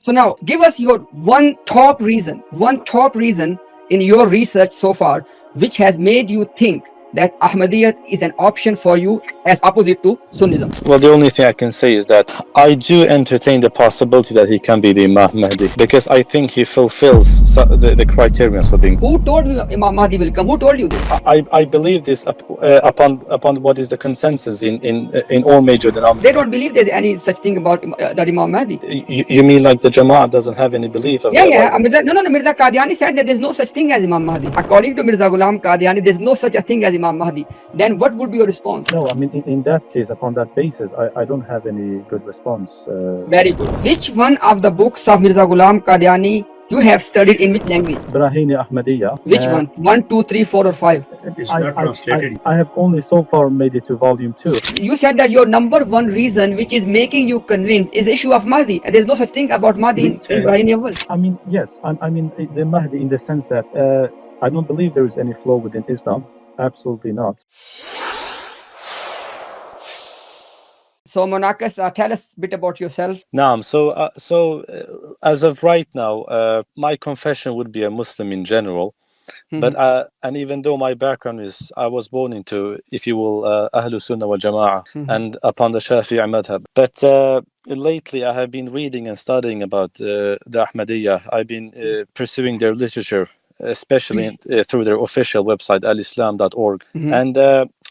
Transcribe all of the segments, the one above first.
So now give us your one top reason in your research so far, which has made you think that Ahmadiyyat is an option for you as opposite to Sunnism. Well, the only thing I can say is that I do entertain the possibility that he can be the Imam Mahdi because I think he fulfills the criterion for being. Who told you Imam Mahdi will come? Who told you this? I believe this upon what is the consensus in all major denominations. They don't believe there's any such thing about that Imam Mahdi. You mean like the Jama'at doesn't have any belief of Yeah, that? yeah. No. Mirza Qadiani said that there's no such thing as Imam Mahdi. According to Mirza Ghulam Qadiani, there's no such a thing as Imam Mahdi. Then what would be your response? No, I mean, in that case, upon that basis, I don't have any good response. Very good. Which one of the books of Mirza Ghulam Qadiani you have studied in which language? Jamat Ahmadiyya. Which one? 1, 2, 3, 4, or 5? It's not translated. I have only so far made it to volume 2. You said that your number one reason which is making you convinced is the issue of Mahdi. And there's no such thing about Mahdi in Bahraini world. I mean, yes, I mean the Mahdi in the sense that I don't believe there is any flaw within Islam. Absolutely not. So Monakas, tell us a bit about yourself. Naam. So as of right now, my confession would be a Muslim in general. But and even though my background is, I was born into, if you will, Ahlul Sunnah wal Jama'ah, and upon the Shafi'i madhab. But lately, I have been reading and studying about the Ahmadiyya. I've been pursuing their literature, especially through their official website, alislam.org. And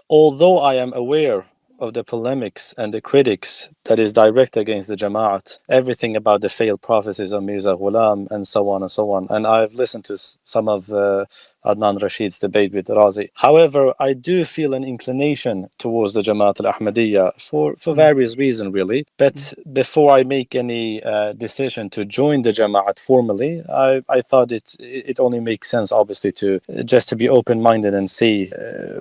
although I am aware of the polemics and the critics that is direct against the Jama'at, everything about the failed prophecies of Mirza Ghulam and so on and so on. And I've listened to some of Adnan Rashid's debate with Razi. However, I do feel an inclination towards the Jamaat al-Ahmadiyya for various reasons, really. But before I make any decision to join the Jamaat formally, I thought it only makes sense, obviously, to just to be open-minded and see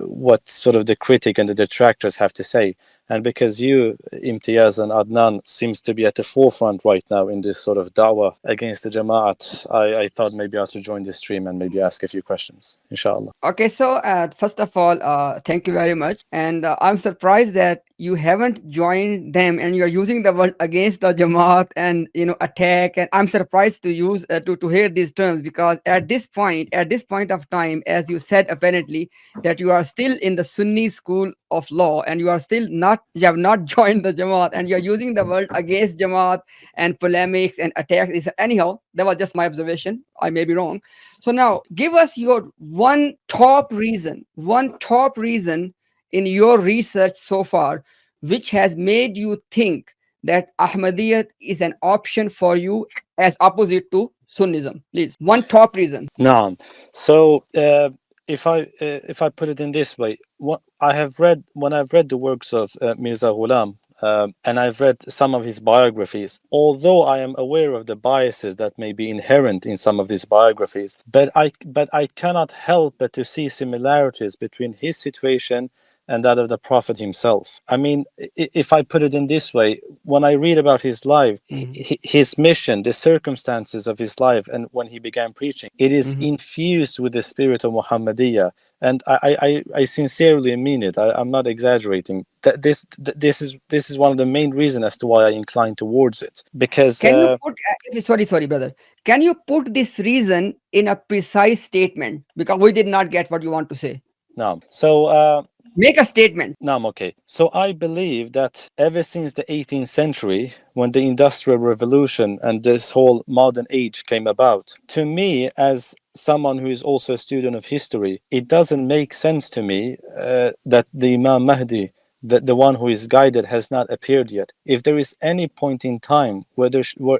what sort of the critic and the detractors have to say. And because you, Imtiaz and Adnan, seems to be at the forefront right now in this sort of da'wah against the Jama'at, I thought maybe I should join this stream and maybe ask a few questions, inshallah. Okay, so first of all, thank you very much. And I'm surprised that you haven't joined them and you're using the word against the Jamaat and, attack. And I'm surprised to use to hear these terms, because at this point of time, as you said, apparently, that you are still in the Sunni school of law and you have not joined the Jamaat and you're using the word against Jamaat and polemics and attacks. Anyhow, that was just my observation. I may be wrong. So now give us your one top reason in your research so far, which has made you think that Ahmadiyyat is an option for you as opposite to Sunnism. Please, one top reason. Naam. So if I put it in this way, when I've read the works of Mirza Ghulam, and I've read some of his biographies, although I am aware of the biases that may be inherent in some of these biographies, but I cannot help but to see similarities between his situation and that of the Prophet himself. I mean, if I put it in this way, when I read about his life, his mission, the circumstances of his life, and when he began preaching, it is infused with the spirit of Muhammadiyah. And I sincerely mean it. I'm not exaggerating. This is one of the main reasons as to why I incline towards it. Because can you put sorry, brother. Can you put this reason in a precise statement? Because we did not get what you want to say. No. So make a statement. No, okay. So I believe that ever since the 18th century, when the Industrial Revolution and this whole modern age came about, to me, as someone who is also a student of history, it doesn't make sense to me that the Imam Mahdi, the one who is guided, has not appeared yet. If there is any point in time where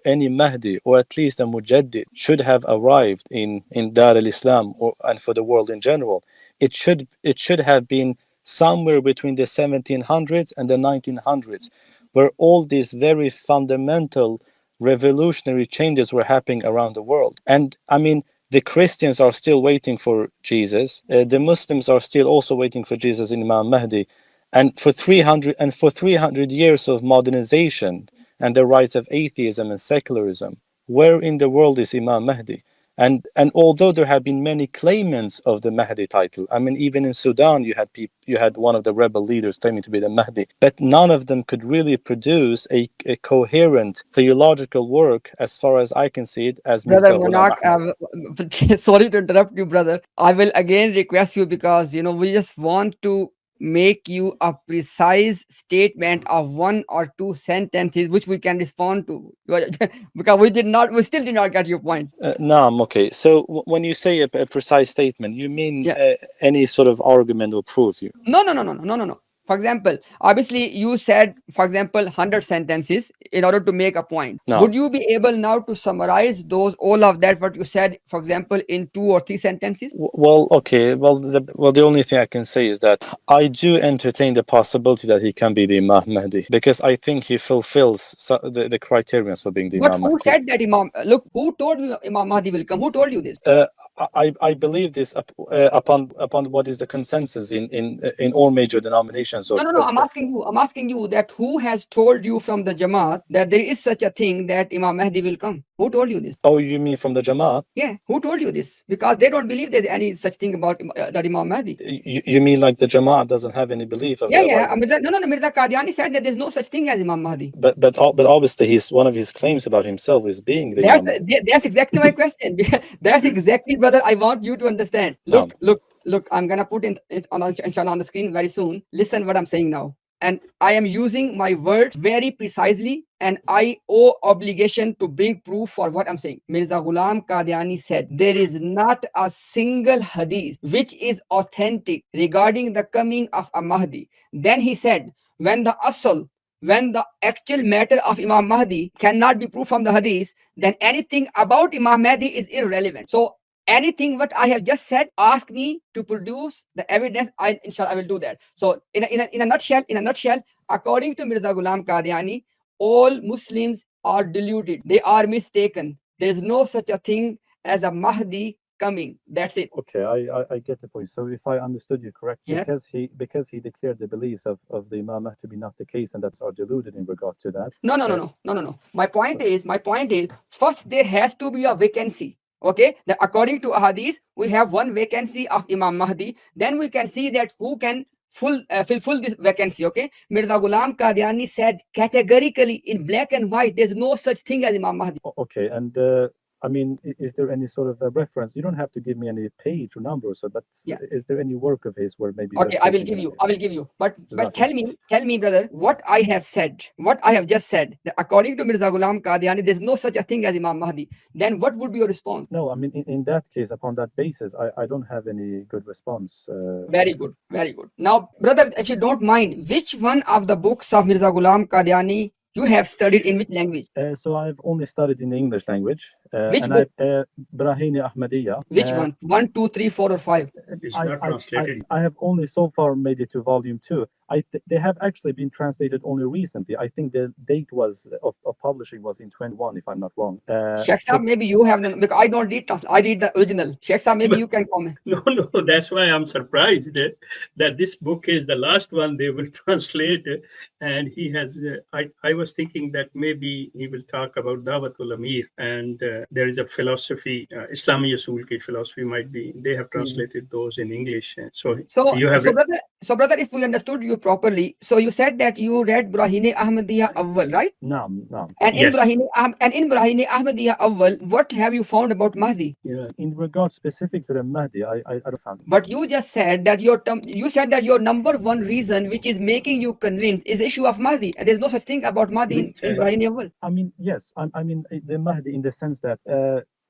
any Mahdi, or at least a Mujaddid, should have arrived in Dar al-Islam and for the world in general, it should have been somewhere between the 1700s and the 1900s, where all these very fundamental revolutionary changes were happening around the world. And I mean, the Christians are still waiting for Jesus. The Muslims are still also waiting for Jesus in Imam Mahdi. And for 300 years of modernization and the rise of atheism and secularism, where in the world is Imam Mahdi? And although there have been many claimants of the Mahdi title, I mean, even in Sudan, you had one of the rebel leaders claiming to be the Mahdi, but none of them could really produce a coherent theological work, as far as I can see it, as Brother Mirza Ghulam Monak, Ahmad. sorry to interrupt you, brother. I will again request you, because we just want to make you a precise statement of one or two sentences which we can respond to. Because we still did not get your point. Naam, okay. So when you say a precise statement, you mean Yeah. any sort of argument or proof? You No, no, no, no, no, no, no, no. For example, obviously you said, for example, 100 sentences in order to make a point. no. Would you be able now to summarize those, all of that, what you said, for example, in 2 or 3 sentences? Well, okay. The only thing I can say is that I do entertain the possibility that he can be the Imam Mahdi, because I think he fulfills the criteria for being the But Imam who Mahdi. said that Imam? Look, who told you Imam Mahdi will come? Who told you this? I believe this upon what is the consensus in all major denominations No, of, no, no. I'm asking you that who has told you from the Jamaat that there is such a thing that Imam Mahdi will come? Who told you this? Oh, you mean from the Jamaat? Yeah, who told you this? Because they don't believe there's any such thing about that Imam Mahdi. You mean like the Jamaat doesn't have any belief of Yeah, the yeah. arrival? No, no, no. Mirza Qadiani said that there's no such thing as Imam Mahdi. But obviously one of his claims about himself is being the Imam Mahdi. That's exactly my question. That's exactly, brother. I want you to understand. No. Look. I'm gonna put it on, inshallah, on the screen very soon. Listen what I'm saying now. And I am using my words very precisely, and I owe obligation to bring proof for what I'm saying. Mirza Ghulam Qadiani said there is not a single hadith which is authentic regarding the coming of a Mahdi. Then he said, when the actual matter of Imam Mahdi cannot be proved from the hadith, then anything about Imam Mahdi is irrelevant. So anything what I have just said, ask me to produce the evidence. Inshallah, I will do that. So in a nutshell, according to Mirza Ghulam Qadiani, all Muslims are deluded. They are mistaken. There is no such a thing as a Mahdi coming. That's it. Okay, I get the point. So if I understood you correct, Yeah. because he declared the beliefs of the Imam to be not the case, and that's are deluded in regard to that. No. My point is, first there has to be a vacancy. Okay, that according to hadith, we have one vacancy of Imam Mahdi. Then we can see that who can fulfill this vacancy. Okay, Mirza Ghulam Qadiani said categorically in black and white, there's no such thing as Imam Mahdi. Okay, and I mean, is there any sort of a reference? You don't have to give me any page or number, so but Yeah. is there any work of his where maybe? Okay, I will give you. But tell me, brother, what I have just said, that according to Mirza Ghulam Qadiani, there's no such a thing as Imam Mahdi. Then what would be your response? No, I mean, in that case, upon that basis, I don't have any good response. Very good. Now, brother, if you don't mind, which one of the books of Mirza Ghulam Qadiani you have studied in which language? So I've only studied in the English language. Which and book? Brahini Ahmadiyya. Which one? 1, 2, 3, 4, or 5? It's not translated. I have only so far made it to volume 2. They have actually been translated only recently. I think the date was of publishing was in 21, if I'm not wrong. Sheikh Saab, maybe you have them, because I don't read I read the original. Sheikh Saab, maybe you can comment. No, that's why I'm surprised that this book is the last one they will translate. And he has, I was thinking that maybe he will talk about Dawatul Amir, and there is a philosophy, Islami Usul ki philosophy might be, they have translated those in English. So you have brother, if we understood you properly, so you said that you read Brahini Ahmadiyya Awwal, right? No. And Yes. in Brahini Ahmadiyya Awwal, what have you found about Mahdi? Yeah. In regard specific to the Mahdi, I don't found. But you just said that your number one reason which is making you convinced is the issue of Mahdi, and there's no such thing about Mahdi in Brahini Awwal. I mean, yes. I mean, the Mahdi in the sense that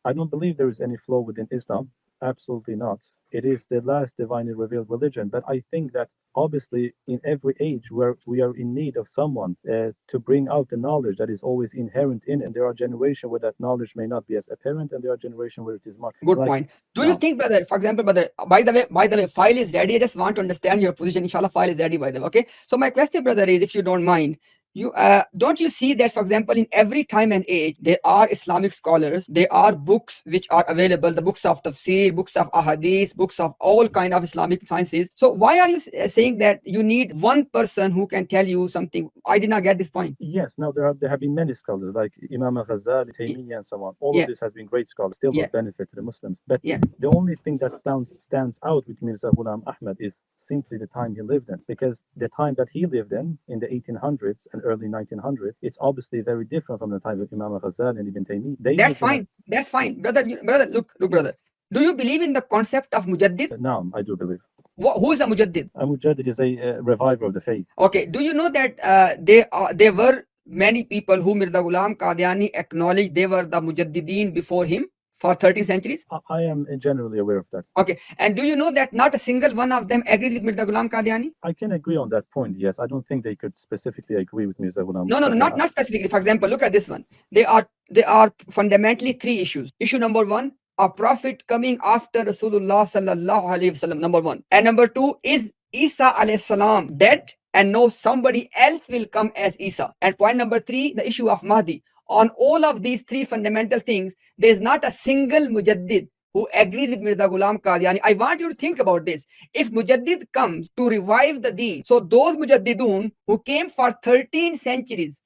I don't believe there is any flaw within Islam. Absolutely not. It is the last divinely revealed religion. But I think that obviously in every age where we are in need of someone to bring out the knowledge that is always inherent in it, and there are generations where that knowledge may not be as apparent, and there are generations where it is much. Good point. Do you think, brother, for example, brother, by the way, file is ready. I just want to understand your position. Inshallah, file is ready, by the way. Okay. So my question, brother, is, if you don't mind, You don't you see that, for example, in every time and age there are Islamic scholars, there are books which are available, the books of tafsir, books of ahadith, books of all kind of Islamic sciences. So why are you saying that you need one person who can tell you something? I did not get this point. Yes, now there have been many scholars like Imam Ghazali, Taymiyyah, and so on. All Yeah, of this has been great scholars, still yeah, of benefit to the Muslims. But yeah. the only thing that stands out with Mirza Ghulam Ahmad is simply the time he lived in, because the time that he lived in the 1800s and early 1900s, it's obviously very different from the time of Imam Ghazali and Ibn Taymiyyah. They That's lived in a fine. That's fine, brother. Brother, look, brother. Do you believe in the concept of mujaddid? Naam, I do believe. Who is a mujaddid? A mujaddid is a reviver of the faith. Okay. Do you know that there were many people who Mirza Ghulam Qadiani acknowledged they were the mujaddideen before him for 13 centuries? I am generally aware of that. Okay. And do you know that not a single one of them agrees with Mirza Ghulam Qadiani? I can agree on that point, yes. I don't think they could specifically agree with Mirza Ghulam. No, not specifically. For example, look at this one. There are fundamentally three issues. Issue number one, a prophet coming after Rasulullah sallallahu alaihi wasallam, number one. And number two, is Isa alayhi salam dead? And no, somebody else will come as Isa. And point number three, the issue of Mahdi. On all of these three fundamental things, there is not a single mujaddid who agrees with Mirza Ghulam Qadiani. I want you to think about this. If mujaddid comes to revive the deen, so those mujaddidun who came for 13 centuries,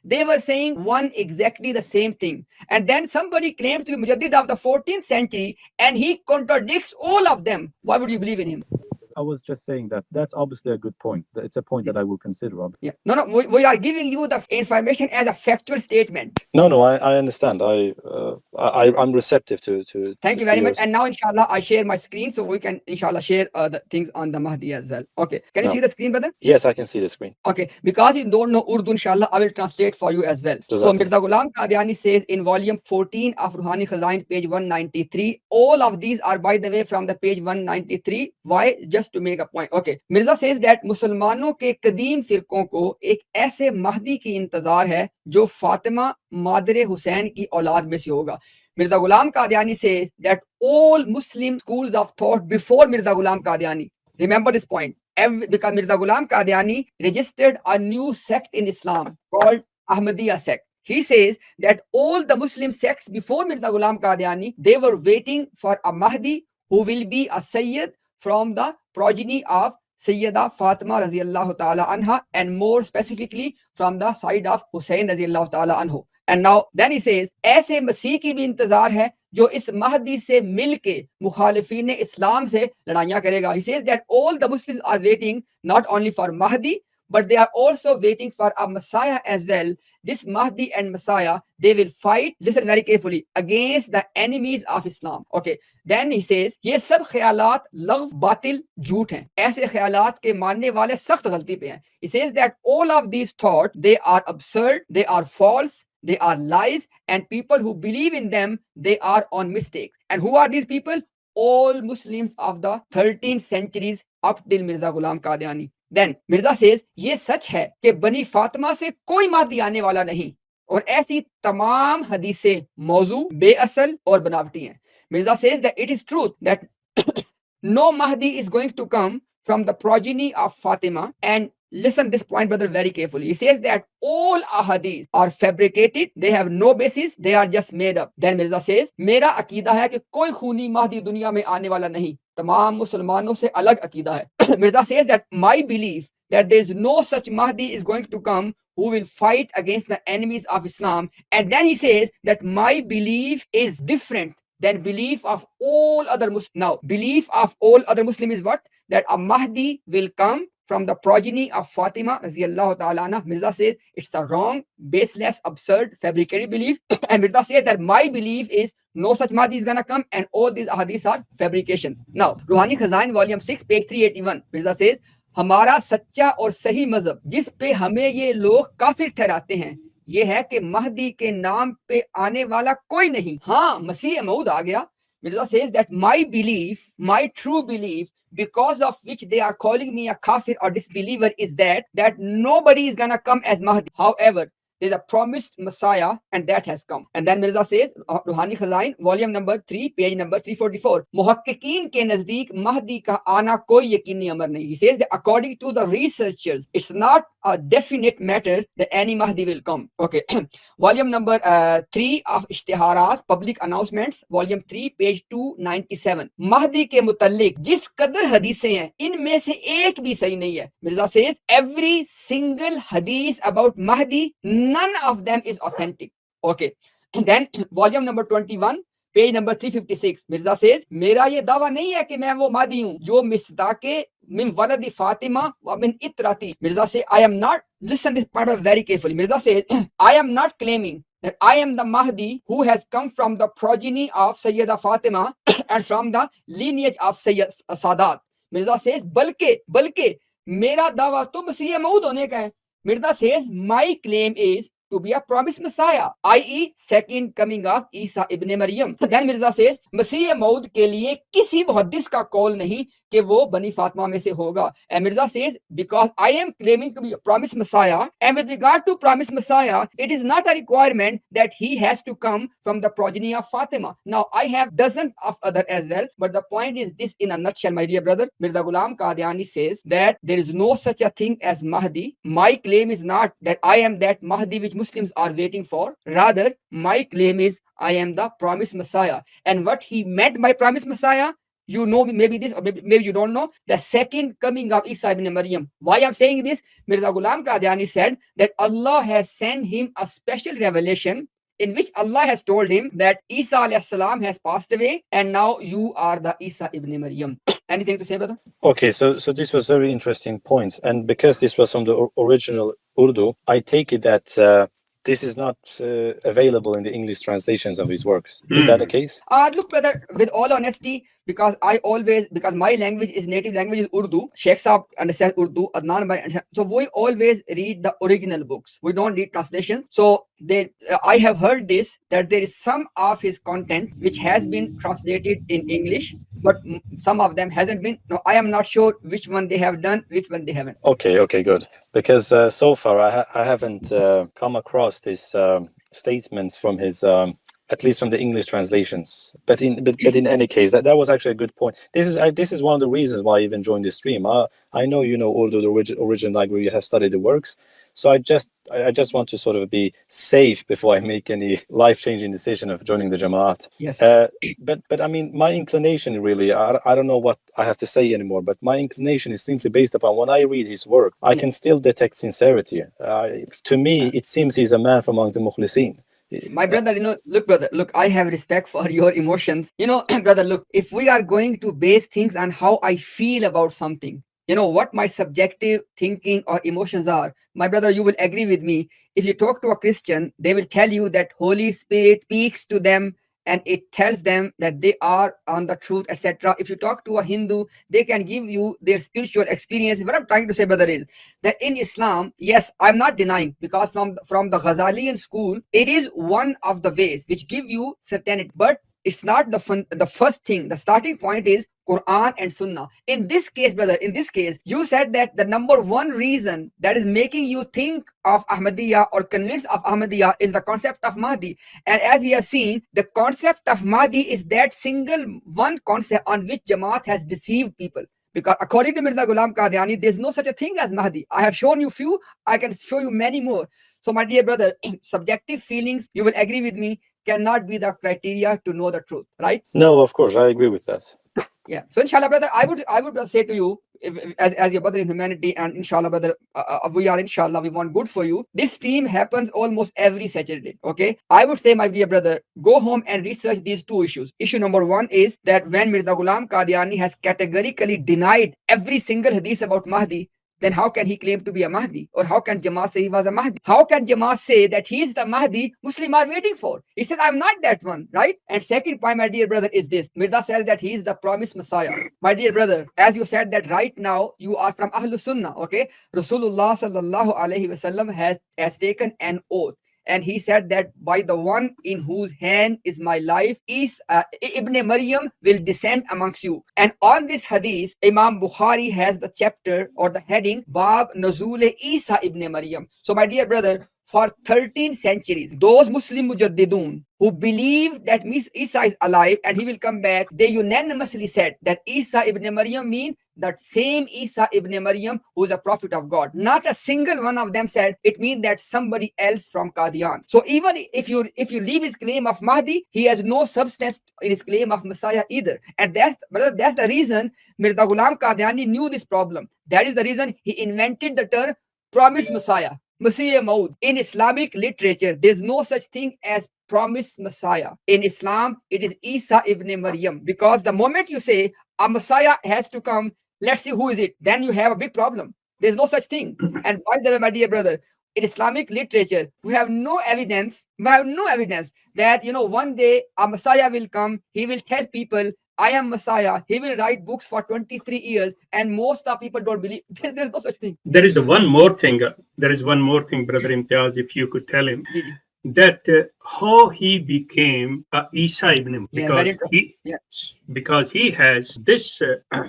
they were saying one exactly the same thing. And then somebody claims to be mujaddid of the 14th century and he contradicts all of them. Why would you believe in him? I was just saying that that's obviously a good point. It's a point that I will consider. Yeah. No, we are giving you the information as a factual statement. No, I understand. I'm receptive to. Thank you very much. And now, inshallah, I share my screen so we can, inshallah, share the things on the Mahdi as well. Okay. Can you see the screen, brother? Yes, I can see the screen. Okay. Because you don't know Urdu, inshallah, I will translate for you as well. So Mirza Ghulam Qadiani says in volume 14 of Ruhani Khazain, page 193. All of these are, by the way, from the page 193. Why? Just to make a point. Okay. Mirza says that मुसलमानों के कदीम फिरकों को एक ऐसे महदी की इंतजार है जो फातिमा मादरे हुसैन की औलाद में से होगा. Mirza Ghulam Qadiani says that all Muslim schools of thought before Mirza Ghulam Qadiani, remember this point, because Mirza Ghulam Qadiani registered a new sect in Islam called Ahmadiyya sect. He says that all the Muslim sects before Mirza Ghulam Qadiani, they were waiting for a Mahdi who will be a Sayyid from the progeny of Sayyida Fatima radiyallahu ta'ala anha, and more specifically from the side of Hussein radiyallahu ta'ala anhu. And now then he says, ऐसे मसीह की भी इंतजार है जो इस महदी से मिलके मुखालिफीन इस्लाम से लड़ाइयाँ करेगा. He says that all the Muslims are waiting not only for Mahdi, but they are also waiting for a Messiah as well. This Mahdi and Messiah, they will fight, listen very carefully, against the enemies of Islam. Okay. Then he says, ये सब ख्यालात लग़्व बातिल झूठ हैं. ऐसे ख्यालात के मानने वाले सख्त गलती पे हैं. He says that all of these thoughts, they are absurd, they are false, they are lies, and people who believe in them, they are on mistake. And who are these people? All Muslims of the 13th centuries up till Mirza Ghulam Qadiani. Then Mirza says, ये सच है कि बनी फातिमा से कोई महदी आने वाला नहीं, और ऐसी तमाम हदीसें मौजू, बेअसल और बनावटी हैं. Mirza says that it is truth that no Mahdi is going to come from the progeny of Fatima. And listen this point, brother, very carefully. He says that all ahadith are fabricated, they have no basis, they are just made up. Then Mirza says, मेरा अकीदा है कि कोई खूनी महदी दुनिया में आने वाला नहीं, तमाम मुसलमानों से अलग अकीदा है. Mirza says that my belief that there is no such Mahdi is going to come who will fight against the enemies of Islam. And then he says that my belief is different than belief of all other Muslims. Now, belief of all other Muslims is what? That a Mahdi will come from the progeny of Fatima radiyallahu ta'ala anha. Mirza says it's a wrong, baseless, absurd, fabricated belief. And Mirza says that my belief is no such Mahdi is gonna come, and all these hadiths are fabrication. Now, Ruhani Khazain, volume 6, page 381. Mirza says, हमारा सच्चा और सही मजहब जिस पे हमें ये लोग काफिर ठहराते हैं, ये है कि महदी के नाम पे आने वाला कोई नहीं. हाँ, मसीह मऊद आ गया. Mirza says that my belief, my true belief, because of which they are calling me a kafir or disbeliever, is that nobody is gonna come as Mahdi. However, there's a promised Messiah, and that has come. And then Mirza says, Ruhani Khazain, volume number 3, page number 344, मुहक्किकीन के नजदीक महदी का आना कोई यकीनी अमर नहीं. He says that according to the researchers, it's not a definite matter that any Mahdi will come. Okay. Volume number 3 of Ishtiharat, Public Announcements, Volume 3, page 297. Mahdi के मुतल्लिक जिस कदर हदीसें हैं, इनमें से एक भी सही नहीं है. Mirza says, every single hadith about Mahdi, none of them is authentic. Okay. And then, volume number 21, page number 356. Mirza says, मेरा ये दावा नहीं है कि मैं वो मादी हूं जो मिस्दाके मिन वलदी फातिमा व मिन इतराती. मिर्जा से, I am not, listen this part very carefully. Mirza says, I am not claiming that I am the Mahdi who has come from the progeny of Sayyida Fatima and from the lineage of Sayyid Sadat. Mirza says, बल्कि मेरा दावा तो मसीह मऊद होने का है. Mirza says, my claim is to be a promised Messiah, i.e. second coming of Isa ibn Maryam. Then Mirza says, मसीह मऊद के लिए किसी मुहद्दिस का कौल नहीं कि वो बनी फातिमा में से होगा. And Mirza says, because I am claiming to be a promised Messiah, and with regard to promised Messiah, it is not a requirement that he has to come from the progeny of Fatima. Now, I have dozens of other as well, but the point is this in a nutshell, my dear brother. Mirza Ghulam Qadiani says that there is no such a thing as Mahdi. My claim is not that I am that Mahdi which Muslims are waiting for. Rather, my claim is I am the promised Messiah. And what he meant by promised Messiah, you know, maybe this, or maybe you don't know, the second coming of Isa ibn Maryam. Why I'm saying this? Mirza Ghulam Qadiani said that Allah has sent him a special revelation in which Allah has told him that Isa alayhi salam has passed away and now you are the Isa ibn Maryam. Anything to say, brother? Okay, so this was very interesting points, and because this was from the original Urdu, I take it that this is not available in the English translations of his works. Is that the case? Look, brother, with all honesty, because my language is native language is Urdu. Sheikh Saab understands Urdu, Adnan Bhai understands. So we always read the original books. We don't read translations. So I have heard this, that there is some of his content which has been translated in English, but some of them hasn't been. No, I am not sure which one they have done, which one they haven't. Okay, good. Because so far I haven't come across these statements from his, at least from the English translations. But in any case, that was actually a good point. This is one of the reasons why I even joined the stream. I know you know Urdu, the origin language. You have studied the works, so I just want to sort of be safe before I make any life-changing decision of joining the Jamaat. Yes. But I mean, my inclination really, I don't know what I have to say anymore. But my inclination is simply based upon when I read his work, I can still detect sincerity. To me, it seems he's a man from among the mukhlisin. My brother, look, I have respect for your emotions. Brother, look, if we are going to base things on how I feel about something, what my subjective thinking or emotions are, my brother, you will agree with me. If you talk to a Christian, they will tell you that Holy Spirit speaks to them and it tells them that they are on the truth, etc. If you talk to a Hindu, they can give you their spiritual experience. What I'm trying to say, brother, is that in Islam, yes, I'm not denying, because from the Ghazalian school, it is one of the ways which give you certainty, but it's not the first thing. The starting point is Quran and Sunnah. In this case, brother, you said that the number one reason that is making you think of Ahmadiyya or convinced of Ahmadiyya is the concept of Mahdi. And as you have seen, the concept of Mahdi is that single one concept on which Jamaat has deceived people. Because according to Mirza Ghulam Qadiani, there's no such a thing as Mahdi. I have shown you few, I can show you many more. So my dear brother, subjective feelings, you will agree with me, cannot be the criteria to know the truth, right? No, of course, I agree with that. Yeah. So inshallah, brother, I would say to you, as your brother in humanity, and inshallah, brother, we want good for you. This stream happens almost every Saturday. Okay. I would say, my dear brother, go home and research these two issues. Issue number one is that when Mirza Ghulam Qadiani has categorically denied every single hadith about Mahdi, then how can he claim to be a Mahdi? Or how can Jamaat say he was a Mahdi? How can Jamaat say that he is the Mahdi Muslims are waiting for? He says, I'm not that one, right? And second point, my dear brother, is this. Mirza says that he is the promised Messiah. My dear brother, as you said that right now, you are from Ahlul Sunnah, okay? Rasulullah sallallahu alayhi wasallam has taken an oath. And he said that by the one in whose hand is my life, Ibn Maryam will descend amongst you. And on this hadith, Imam Bukhari has the chapter or the heading, Bab Nazul Isa Ibn Maryam. So my dear brother, for 13 centuries. Those Muslim mujaddidun who believe that Isa is alive and he will come back, they unanimously said that Isa ibn Maryam means that same Isa ibn Maryam who is a prophet of God. Not a single one of them said it means that somebody else from Qadian. So even if you leave his claim of Mahdi, he has no substance in his claim of Messiah either. And that's the reason Mirza Ghulam Qadiani knew this problem. That is the reason he invented the term promised Messiah, Messiah Maud. In Islamic literature, there's no such thing as promised Messiah. In Islam, it is Isa ibn Maryam. Because the moment you say a Messiah has to come, let's see who is it, then you have a big problem. There's no such thing. And by the way, my dear brother, in Islamic literature, we have no evidence that one day a Messiah will come, he will tell people, I am Messiah. He will write books for 23 years, and most of people don't believe. There's no such thing. There is one more thing. There is one more thing, Brother Imtiaz, if you could tell him that how he became Isa ibn, because he has this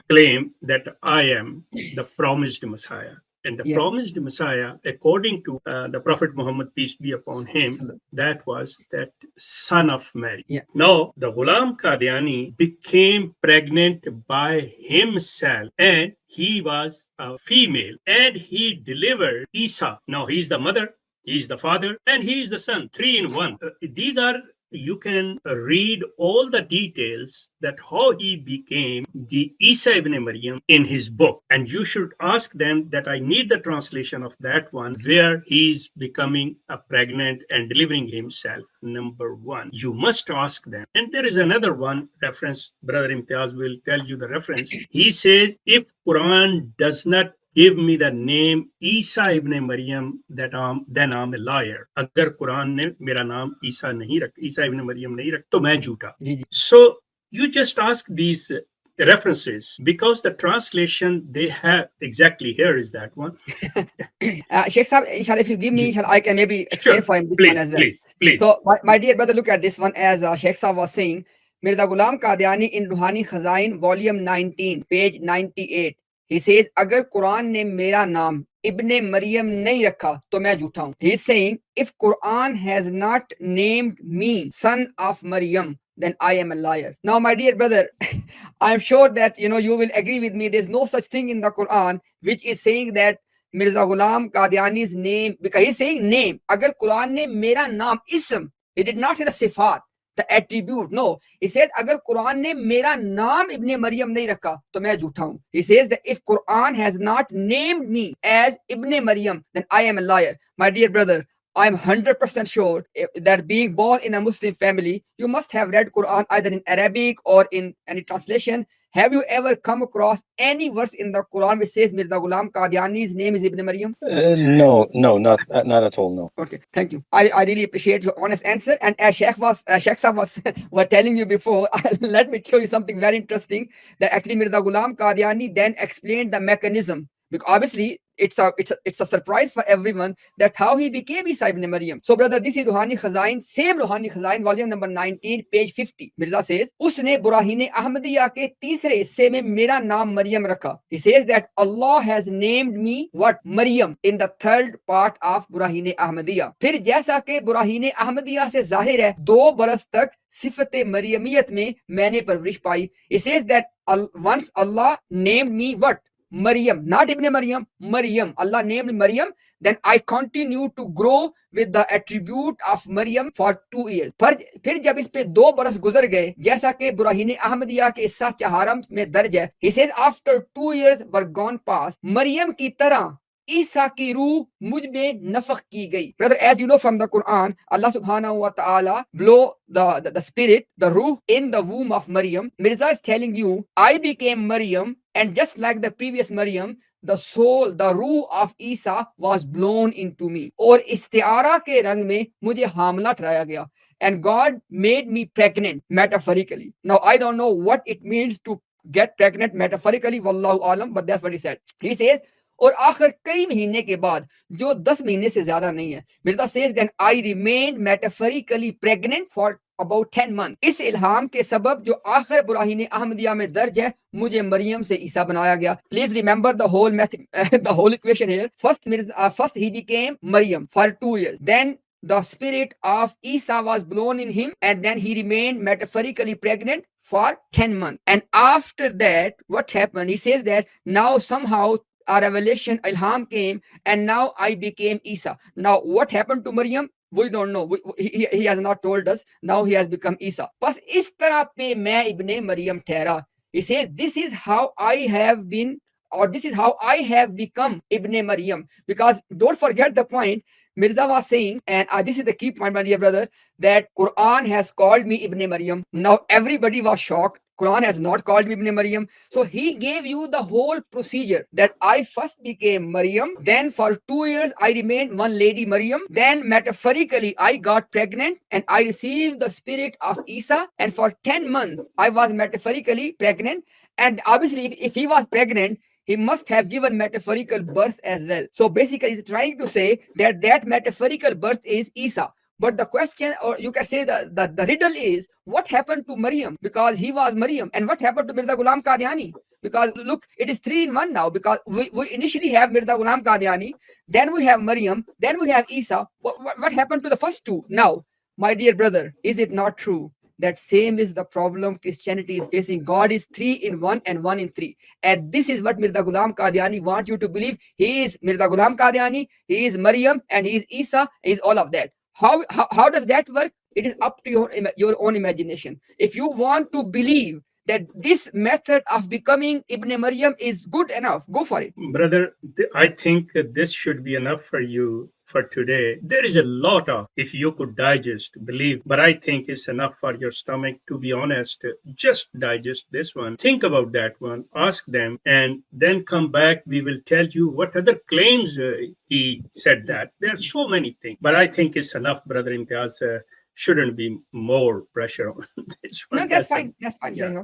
claim that I am the promised Messiah. And the promised Messiah, according to the Prophet Muhammad, peace be upon him, that was that son of Mary. Now, the Ghulam Qadiani became pregnant by himself, and he was a female, and he delivered Isa. Now, he's the mother, he's the father, and he is the son, 3 in 1. These are, you can read all the details that how he became the Isa ibn Maryam in his book. And you should ask them that I need the translation of that one where he's becoming a pregnant and delivering himself. Number 1, you must ask them. And there is another one reference, Brother Imtiaz will tell you the reference. He says, if Quran does not give me the name Isa ibn Maryam, then I'm a liar. Agar Quran ne mera naam Isa nahi rakha, Isa ibn Maryam nahi rakha, to main jhoota. So you just ask these references because the translation they have exactly here is that one. Sheikh Sahab, inshallah, if you give me, inshallah, I can maybe explain for him this one as well. Please. So my dear brother, look at this one as Sheikh Sahab was saying. Mirza Ghulam Qadiani in Ruhani Khazain, volume 19, page 98. He says, Agar Quran ne mera naam Ibn Maryam nahi rakha, to main jhoota hu. He is saying, if Quran has not named me son of Maryam, then I am a liar. Now, my dear brother, I am sure that you will agree with me. There's no such thing in the Quran which is saying that Mirza Ghulam Qadiani's name, because he's saying name. Agar Quran ne mera naam ism, he did not say the sifat, the attribute. No, he said, Agar Quran ne mera naam Ibn Maryam nahi rakha, to main jhoota hu. He says that if Quran has not named me as Ibn Maryam, then I am a liar. My dear brother, I'm 100% sure that being born in a Muslim family, you must have read Quran either in Arabic or in any translation. Have you ever come across any verse in the Quran which says Mirza Ghulam Qadiani's name is Ibn Maryam? No, not at all, no. Okay, thank you. I really appreciate your honest answer. And as Sheikh Sahab was telling you before, let me show you something very interesting. That actually Mirza Ghulam Qadiani then explained the mechanism. Because obviously it's a surprise for everyone that how he became Isa ibn Maryam. So brother, this is Ruhani Khazain, same Ruhani Khazain, volume number 19, page 50. Mirza says, Usne Burahine Ahmadiyya ke teesre hisse mein mera naam Maryam rakha. He says that Allah has named me what? Maryam in the third part of Burahine Ahmadiyya. Phir jaisa ke Burahine Ahmadiyya se zahir hai, 2 baras tak sifat Maryamiyat mein maine parvarish pai. He says that once Allah named me what? Maryam, not Ibn Maryam, Maryam. Allah named Maryam. Then I continue to grow with the attribute of Maryam for 2 years. फिर जब इस पे 2 बरस गुजर गए, जैसा कि बुराहीन अहमदिया के इस्सा चहारम में दर्ज है, he says after 2 years were gone past, Maryam की तरह ईसा की रूह मुझ में नफख की गई. Brother, as you know from the Quran, Allah subhanahu wa ta'ala blow the spirit, the ruh in the womb of Maryam. Mirza is telling you, I became Maryam, and just like the previous Maryam, the soul, the ruh of Isa was blown into me. और इस्तिआरा के रंग में मुझे हामला ठहराया गया. And God made me pregnant metaphorically. Now I don't know what it means to get pregnant metaphorically, wallahu alam, but that's what he said. He says, और आखिर कई महीने के बाद जो 10 महीने से ज्यादा नहीं है, Mirza says then I remained metaphorically pregnant for about 10 months. इस इल्हाम के सबब जो आखिर बुराहीन अहमदिया में दर्ज है, मुझे मरियम से ईसा बनाया गया. Please remember the whole the whole equation here. First he became Maryam for 2 years. Then the spirit of Isa was blown in him, and then he remained metaphorically pregnant for 10 months. And after that, what happened? He says that now somehow a revelation, ilham came, and now I became Isa. Now, what happened to Maryam? We don't know. He has not told us. Now he has become Isa. बस इस तरह पे मैं इब्ने मरियम ठहरा. He says, this is how I have been, or this is how I have become Ibn Maryam. Because don't forget the point Mirza was saying, and this is the key point, my dear brother, that Quran has called me Ibn Maryam. Now everybody was shocked. Quran has not called me Ibn Maryam. So he gave you the whole procedure that I first became Maryam. Then for 2 years, I remained one lady Maryam. Then metaphorically, I got pregnant and I received the spirit of Isa. And for 10 months, I was metaphorically pregnant. And obviously, if he was pregnant, he must have given metaphorical birth as well. So basically, he's trying to say that that metaphorical birth is Isa. But the question, or you can say the riddle is, what happened to Maryam? Because he was Maryam. And what happened to Mirza Ghulam Qadiani? Because look, it is 3 in 1 now. Because we initially have Mirza Ghulam Qadiani, then we have Maryam, then we have Isa. What happened to the first two? Now, my dear brother, is it not true that same is the problem Christianity is facing? God is 3 in 1 and 1 in 3. And this is what Mirza Ghulam Qadiani wants you to believe. He is Mirza Ghulam Qadiani, he is Maryam, and he is Isa, he is all of that. How does that work? It is up to your own imagination. If you want to believe that this method of becoming Ibn Maryam is good enough, go for it. Brother, I think this should be enough for you for today. There is a lot of, if you could digest, believe, but I think it's enough for your stomach. To be honest, just digest this one. Think about that one, ask them, and then come back. We will tell you what other claims he said that. There are so many things, but I think it's enough, Brother Imtiaz. Shouldn't be more pressure on this one. No, that's fine. That's fine. Yeah.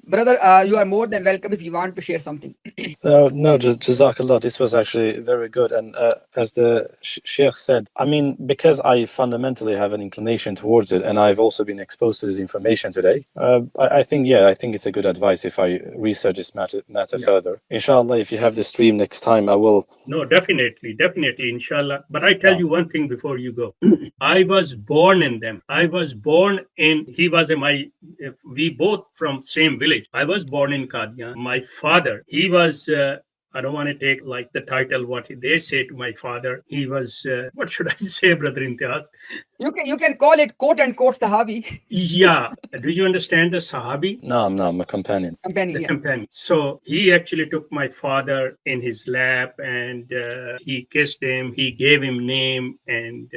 Brother, you are more than welcome if you want to share something. No, just Jazakallah. This was actually very good. And as the Sheikh said, I mean, because I fundamentally have an inclination towards it, and I've also been exposed to this information today, I think it's a good advice if I research this matter further. Inshallah, if you have the stream next time, I will. No, definitely, inshallah. But I tell you one thing before you go. I was born in them. I was born in, we both from same village. I was born in Qadian. My father, he was, I don't want to take like the title, what they say to my father. He was, what should I say, Brother Imtiaz? You can call it quote unquote Sahabi. Yeah. Do you understand the Sahabi? No, I'm a companion. Companion. So he actually took my father in his lap and he kissed him. He gave him name, and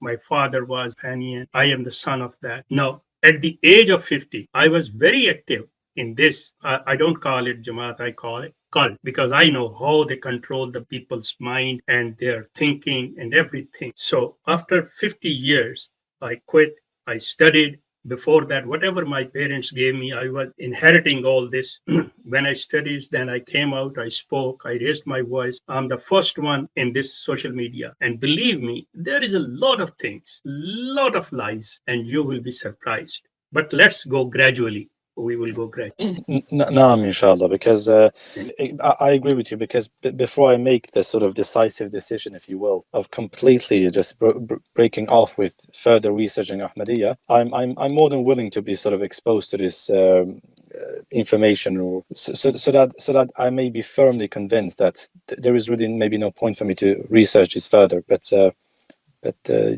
my father was companion. I am the son of that. Now, at the age of 50, I was very active in this. I don't call it Jamaat, I call it cult, because I know how they control the people's mind and their thinking and everything. So after 50 years, I quit. I studied. Before that, whatever my parents gave me, I was inheriting all this. When I studied, then I came out, I spoke, I raised my voice. I'm the first one in this social media. And believe me, there is a lot of things, lot of lies, and you will be surprised. But let's go gradually. We will go gradually. No, inshallah, because I agree with you, because before I make the sort of decisive decision, if you will, of completely just breaking off with further researching Ahmadiyya, I'm more than willing to be sort of exposed to this information, or so that I may be firmly convinced that there is really maybe no point for me to research this further. But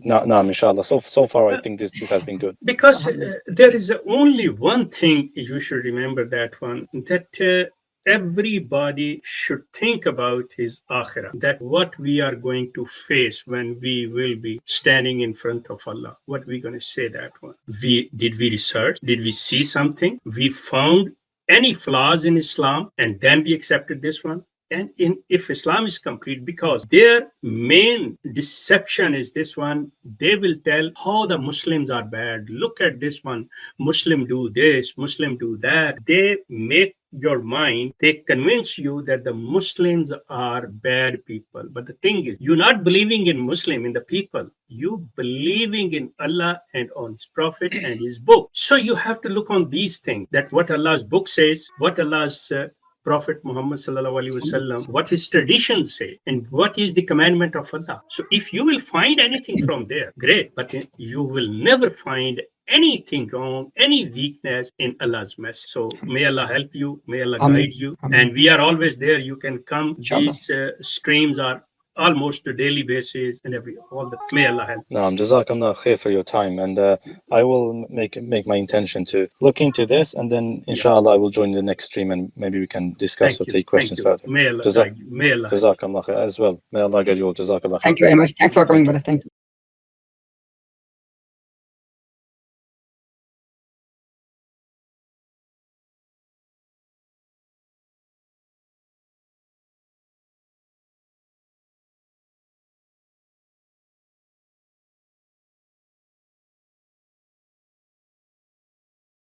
no, inshallah. So far, I think this has been good. Because there is only one thing you should remember, that one, that everybody should think about his akhirah, that what we are going to face when we will be standing in front of Allah. What we going to say, that one? Did we research? Did we see something? We found any flaws in Islam, and then we accepted this one? And if Islam is complete, because their main deception is this one, they will tell how the Muslims are bad. Look at this one, Muslim do this, Muslim do that. They make your mind, they convince you that the Muslims are bad people. But the thing is, you're not believing in Muslim, in the people. You believing in Allah and on His Prophet and His book. So you have to look on these things, that what Allah's book says, what Allah's Prophet Muhammad sallallahu alaihi wasallam, what his traditions say, and what is the commandment of Allah. So if you will find anything from there, great, but you will never find anything wrong, any weakness in Allah's message. So may Allah help you, may Allah guide you, and we are always there. You can come. These streams are almost to daily basis, and may Allah help. Naam, Jazakallah khair for your time, and I will make my intention to look into this, and then inshallah I will join the next stream, and maybe we can discuss or take questions further. May Allah guide you. May Allah. Jazakallah khair as well. May Allah guide you all. Jazakallah khair. Thank you very much. Thanks for coming, brother. Thank you.